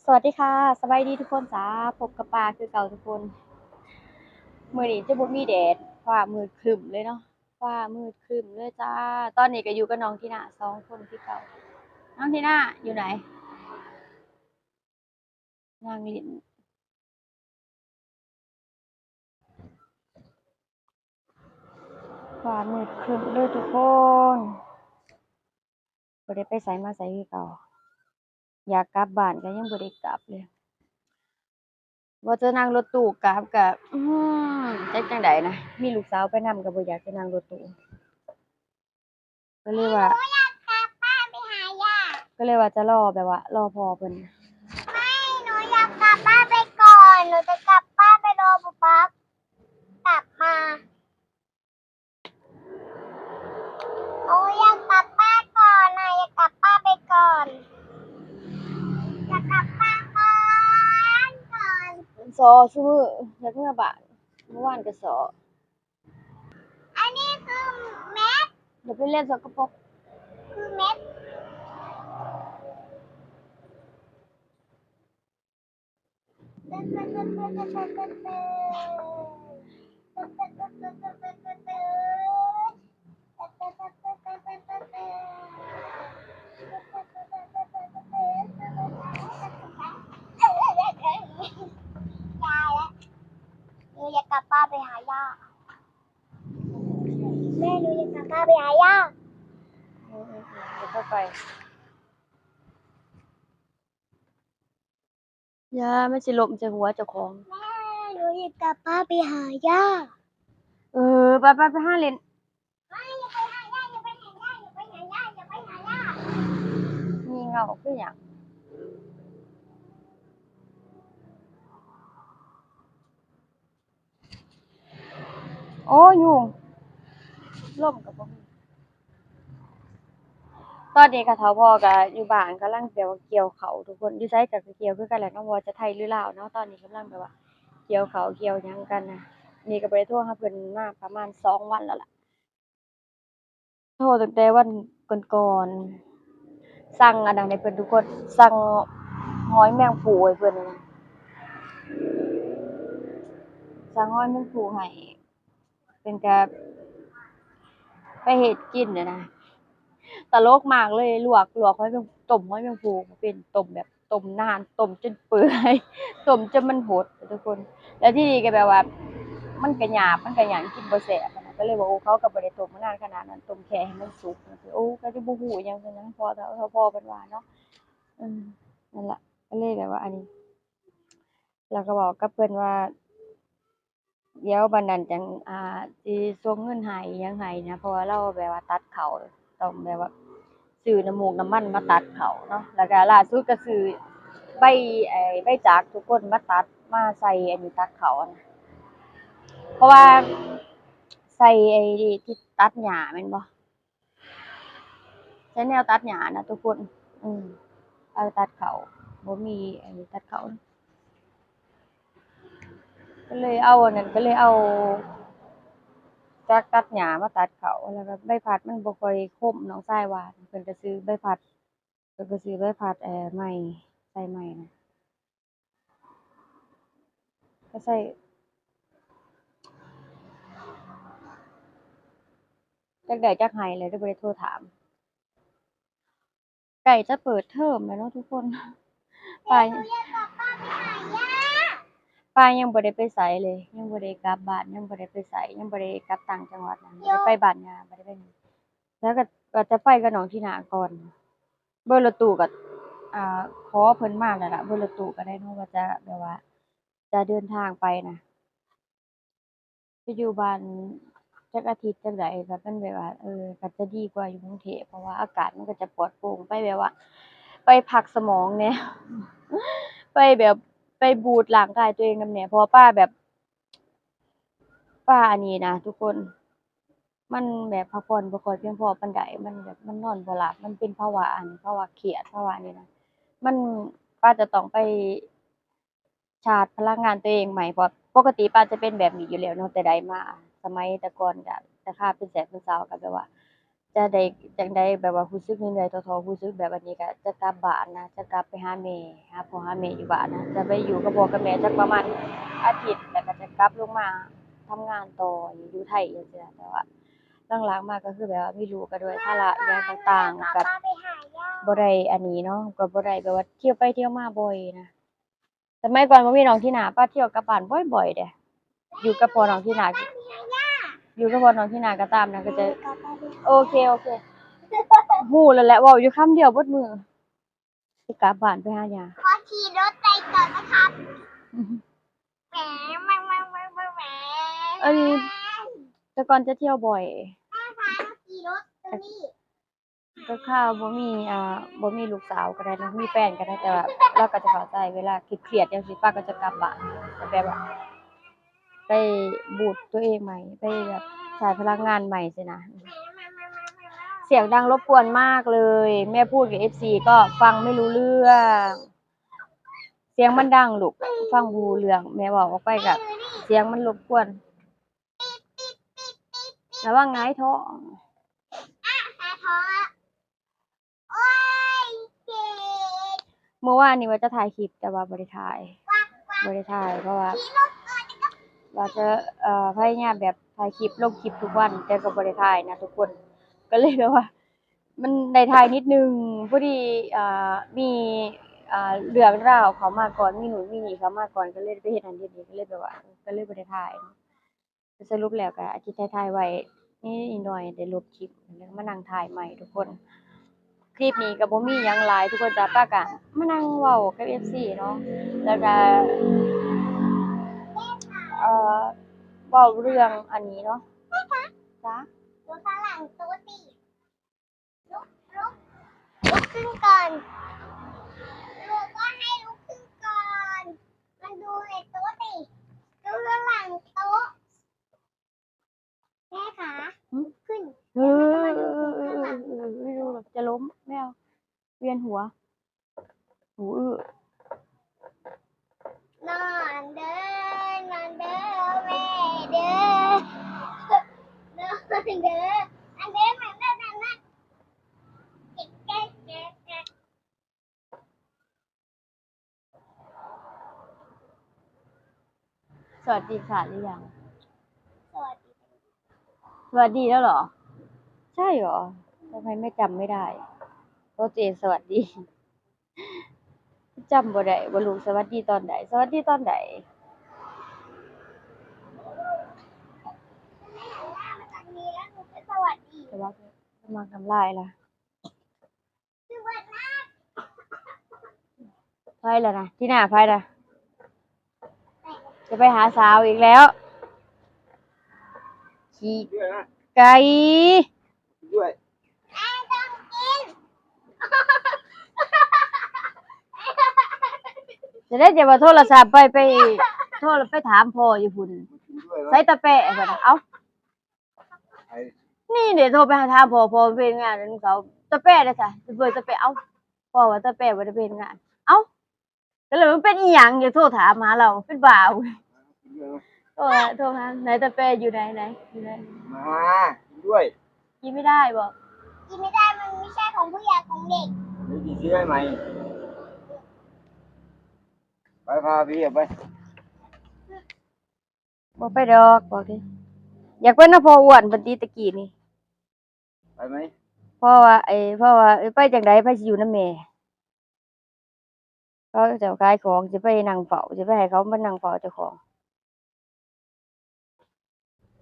สวัสดีค่ะสบายดีทุกคนจ้าพบกับปลาคือเก่าทุกคนมื้อนี้จะบ่มีแดดฟ้ามืดครึ้มเลยเนาะฟ้ามืดครึ้มเลยจ้าตอนนี้ก็อยู่กับน้องทีน่า2 คนคือเก่าน้องทีน่าอยู่ไหนนั่งเล่นฟ้ามืดครึ้มเลยทุกคนบ่ได้ไปไสมาไสคือเก่าอยากกลับบ้านก็ยังบ่ได้กลับเลยว่าจะนั่งรถตู้กลับก็จักจั่งใดนะมีลูกสาวไปนำก็บ่อยากจะนั่งรถตู้ก็เลยว่าก็เลยว่าจะรอแบบว่ารอพ่อเพิ่น หนูอยากกลับบ้านไปก่อนหนูจะกลับบ้านไปรอป๊าป๊ากลับมาโอ้ยอยากกลับบ้านก่อนนะอยากกลับบ้านไปก่อนอยากกลับบ้านก่อน ซอซุมื้ออยากเมื่อบ้านเมื่อวานก็ซออันนี้คือเม็ดเดี๋ยวไปเล่นสกปรกคือเม็ดหนูอยากกลับบ้านไปหาย่าแม่หนูอยากกลับบ้านไปหาย่า เดี๋ยวค่อยไปอย่ามันสิล้มใส่หัวเจ้าของแม่หนูอยากกลับบ้านไปหาย่าเออไปหาเล่นไม่อย่าไปหาย่าอย่าไปหาย่าอย่าไปหาย่าอย่าไปหาย่างี่เง่าคือหยังโอ้ยุงล่มก็บ่มีตอนนี้ก็เฒ่าพ่อก็อยู่บ้านกำลังแบบว่าเกี่ยวข้าวทุกคนอยู่ไสก็เกี่ยวคือกันแหละเนาะบ่ว่าจะไทยหรือลาวเนาะตอนนี้กำลังแบบว่าเกี่ยวข้าวเกี่ยวหยังกันน่ะนี่ก็บ่ได้โทรหาเพิ่นมาประมาณ2 วันแล้วล่ะโทรตั้งแต่วันก่อนๆสั่งอันนั้นให้เพิ่นทุกคนสั่งหอยแมงภู่ให้เพิ่นนั่นน่ะสั่งหอยแมงภู่ให้เพิ่นก็ไปเฮ็ดกินน่ะนะ ตลกมากเลยลวกหอยแมงต้มหอยแมงภู่เป็นต้มแบบต้มนานต้มจนเปื่อยต้มจนมันหดอะทุกคนแล้วทีนี้ก็แบบว่ามันก็หยาบมันก็หยังกินบ่แซ่บอะนะก็เลยว่าโอ้เขาก็บ่ได้ต้มมานานขนาดนั้นต้มแค่ให้มันสุกจังซี้โอ้ก็สิบ่ฮู้หยังเพิ่นหยังพอเท่าพ่อเพิ่นว่าเนาะอืมนั่นล่ะก็เลยแบบว่าอันนี้แล้วก็บอกกับเพิ่นว่าเดี๋ยวบัดนั้นจั่งสิส่งเงินให้อิหยังให้นะเพราะว่าเราแบบว่าตัดข้าวต้องแบบว่า ซื้อน้ำมูกน้ำมันมาตัดเขาเนาะแล้วก็ล่าสุดก็ซื้อใบใบจากทุกคนมาตัดมาใส่อันนี้ตัดเขาอะนะเพราะว่าใส่ไอ้ที่ตัดหญ้าแม่นบ่ใช้แนวตัดหญ้านะทุกคนอืมเอาตัดเขาบ่มีไอ้ตัดเขาก็เลยเอาอันนั้นก็เลยเอาจักตัดหญ้ามาตัดเขาแล้วก็ใบพัดมันบ่ค่อยคมน้องชายว่าเพิ่นก็ซื้อใบพัดเพิ่นก็ซื้อใบพัดไม้ใส่ไม้นะก็ใส่ จักได้จักให้เลยเลยบ่ได้โทรถามใกล้จะเปิดเทอมแล้วเนาะทุกคนป้าหนูอยากกลับบ้านไปหาย่าป้ายังบ่ได้ไปไสเลยยังบ่ได้กลับบ้านยังบ่ได้ไปไสยังบ่ได้กลับต่างจังหวัดนะบ่ได้ไปบ้านย่าบ่ได้ไปหยังแล้วก็ว่าจะไปกับน้องที่นาก่อนเบอร์รถตู้ก็ขอเพิ่นมาแล้วล่ะเบอร์รถตู้ก็ได้เนาะว่าจะแบบว่าจะเดินทางไปน่ะไปอยู่บ้านจักอาทิตย์จักใดก็มันแบบว่าก็จะดีกว่าอยู่กรุงเทพเพราะว่าอากาศมันก็จะปลอดโปร่งไปแบบว่าไปพักสมองแหน่ ไปแบบไปบูตร่างกายตัวเองนำแหน่เพราะว่าป้าแบบป้าอันนี้นะทุกคนมันแบบพักผ่อนบ่ค่อยเพียงพอปานใดมันแบบมันนอนบ่หลับมันเป็นภาวะเครียดภาวะนี้นะมันป้าจะต้องไปชาร์จพลังงานตัวเองใหม่เพราะปกติป้าจะเป็นแบบนี้อยู่แล้วเนาะแต่ใดมาสมัยแต่ก่อนก็แต่ข้าเป็นแสบเป็นสาวก็แบบว่า จะได้จังได๋แบบว่ารู้สึกเหนื่อยๆท้อๆรู้สึกแบบอันนี้ก็จะกลับบ้านนะจะกลับไปหาแม่หาพ่อหาแม่อยู่บ้านนะจะไปอยู่กับพ่อกับแม่จักประมาณอาทิตย์แล้วก็จะกลับลงมาทำงานต่ออยู่ไทยจังซี่นะแต่ว่าหลังๆมาก็คือแบบว่ามีลูกก็ด้วยภาระอิหยังต่างๆก็ ป้าไปหาย่า บ่ได้อันนี้เนาะก็บ่ได้แบบว่าเที่ยวไปเที่ยวมาบ่อยนะสมัยก่อนบ่มีน้องที่นาป้าเที่ยวกลับบ้านบ่อยๆเดะอยู่กับพ่อน้องที่นาอยู่กับพ่อน้องที่นาก็ตามนะก็จะโอเคฮู้แล้วแหละเว้าอยู่คำเดียวเบิดมื้อสิกลับบ้านไปหาย่า ขอขี่รถไปก่อนนะครับแหมแหมแหมแหมแหมแหม อันนี้แต่ก่อนจะเที่ยวบ่อย แม่พามาขี่รถตัวนี้ ก็ข้าวบ่มีลูกสาวก็ได้นะมีแฟนก็ได้แต่ว่าเราก็จะเข้าใจเวลาเครียดๆจังซี่ป้าก็จะกลับบ้านก็แบบว่าไปบูตตัวเองใหม่ไปแบบชาร์จพลังงานใหม่สินะ เสียงดังรบกวนมากเลย แม่พูดกับ FC ก็ฟังไม่รู้เรื่อง เสียงมันดังลูกฟังบ่รู้เรื่องแม่เว้าออกไปก็เสียงมันรบกวนระวังหงายท้อง หาท้องอะโอ้ยเจ็บ เมื่อวานนี้ว่าจะถ่ายคลิปแต่ว่าบ่ได้ถ่ายเพราะว่า ขี่รถก่อนนะครับ ว่าจะพยายามแบบถ่ายคลิปลงคลิปทุกวันแต่ก็บ่ได้ถ่ายนะทุกคนก็เลยแบบว่า มันได้ถ่ายนิดนึงพอดีมีเรื่องราวเขามาก่อนมีนู่นมีนี่เขามาก่อนก็เลยไปเฮ็ดนั่นเฮ็ดนี่ก็เลยแบบว่าก็เลยบ่ได้ถ่ายเนาะสรุปแล้วก็อาทิตย์ท้ายๆไว้นิดหน่อยได้ลบคลิปแล้วมานั่งถ่ายใหม่ทุกคนคลิปนี้ก็บ่มีหยังหลายทุกคนจ้ะป้าก็มานั่งเว้ากับ FC เนาะแล้วก็เอ่อเว้าเรื่องอันนี้เนาะจ้ะ ดูข้างหลังตัวสิลุกขึ้นก่อนลูกก็ให้ลุกขึ้นก่อนมาดูในโต๊ะสิดูข้างหลังโต๊ะแม่ขาลุกขึ้น เออไม่รู้หรอกจะล้มไม่เอาเวียนหัวหูอื้อน อนเด้อนอนเด้อแม่เด้อนอนเด้ออันเด้อเหมือนกันนะเก๊กเก๊กเก๊กเก๊ก สวัสดีค่ะหรือยัง สวัสดี สวัสดีแล้วเหรอ ใช่เหรอทำไมไม่จำไม่ได้โรเจนสวัสดีจำบ่ได้บ่รู้สวัสดีตอนไหนสวัสดีตอนไหน แม่หันหน้ามาทางนี้แล้วหนูจะสวัสดี จะว่าจะมาทำลายล่ะ สวัสดี ไพ่แล้วนะที่หน้าไพ่ละจะไปหาสาวอีกแล้วขี่ ด้วยนะ ไก่ ด้วย แม่ต้องกิน จะได้จะมาโทรศัพท์ไปโทรไปถามพ่ออยู่พุ่น กินด้วย ใส่ตะแปะไปนะเอ้า ไอ้ นี่เดี๋ยวโทรไปหาถามพ่อเป็นงานนั้นเขาตะแปะเด้อจ้ะเปิดตะแปะเอ้าพ่อว่าตะแปะบ่ได้เป็นงาน เอ้าก็เลยมันเป็นอีหยังอย่าโทรถามหาเราเป็นบ้าเว้ย กินด้วยนะ โทรหาไหนตะแปะอยู่ไหนอยู่ไหน มากินด้วย กินไม่ได้บอก กินไม่ได้มันไม่ใช่ของผู้ใหญ่ของเด็ก เดี๋ยวกินซื้อให้ใหม่ไปพาพี่ไป บอกไปดอกบอกดิอยากเป็นนพ่ออ้วนบันตีตะกี้นี่ ไปไหม เพราะว่าไปจังไดไปสิอยู่นำแม่เขาจะขายของสิไปนั่งเฝ้าสิไปให้เขามานั่งเฝ้าเจ้าของ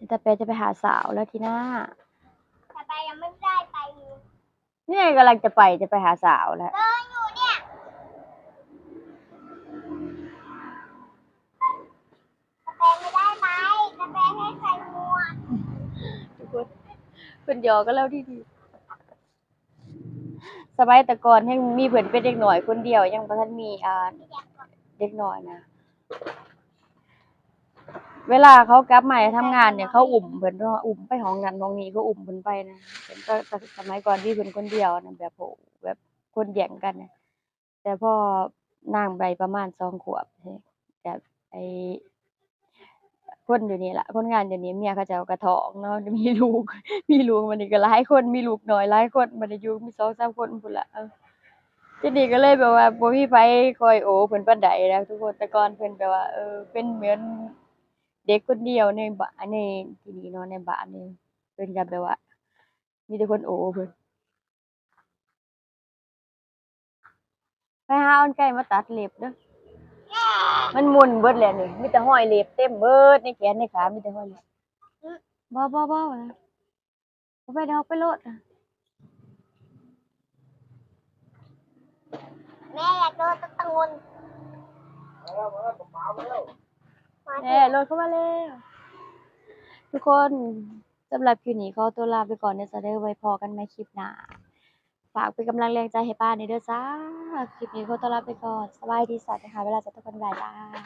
แต่แปจะไปหาสาวแล้วทีหน้า แต่ไปยังไม่ได้ไปเลย นี่กำลังจะไปหาสาวแล้ว เดินอยู่เนี่ยแต่ไปไม่ได้ไปแต่ไปให้ใส่หมวก ทุกคนเพิ่นหยอกกันแล้วดีๆสมัยแต่ก่อนยังมีเพิ่นเป็นเด็กน้อยคนเดียวยังบ่ทันมีเด็กน้อยนะเวลาเขากลับมาทำงานเนี่ยเขาอุ้มเพิ่นเนาะอุ้มไปห้องนั้นห้องนี้เขาอุ้มเพิ่นไปนะเพิ่นก็สมัยก่อนที่เพิ่นคนเดียวนะแบบโอ้แบบคนแย่งกันนะแต่พอนางไปประมาณ2 ขวบแบบไอ้ คนเดี๋ยวนี้ล่ะคนงานเดี๋ยวนี้เมียเขาเจ้าก็ท้องเนาะมีลูกมีลูกบัดนี้ก็หลายคนมีลูกน้อยหลายคนบ่ได้อยู่มี2-3คนพู้นล่ะทีนี้ก็เลยแบบว่าบ่มีไผคอยโอ้เพิ่นปานใดนะทุกคนแต่ก่อนเพิ่นแบบว่าเป็นเหมือนเด็กคนเดียวในบ้านในที่นี่เนาะในบ้านนี่เพิ่นก็แบบว่ามีแต่คนโอ้เพิ่นไปหาเอาไก่มาตัดเล็บเด้อมันหมุนเบิดแล้วนี่มีแต่ห้อยเล็บเต็มเบิดในแขนในขามีแต่ห้อยเล็บบ่ๆๆบ่ไปดอกไปโลด แม่อยากโดนตะตูน รถเข้ามาแล้วทุกคนสำหรับคลิปนี้ขอตัวลาไปก่อนเด้อจ้าเด้อไว้พอกันใหม่คลิปหน้าฝากเป็นกำลังแรงใจให้ป้าหน่อยเด้อจ้าคลิปนี้ขอตัวลาไปก่อนสบายดีสวัสดีค่ะเวลาจะทุกคนบ๊ายบาย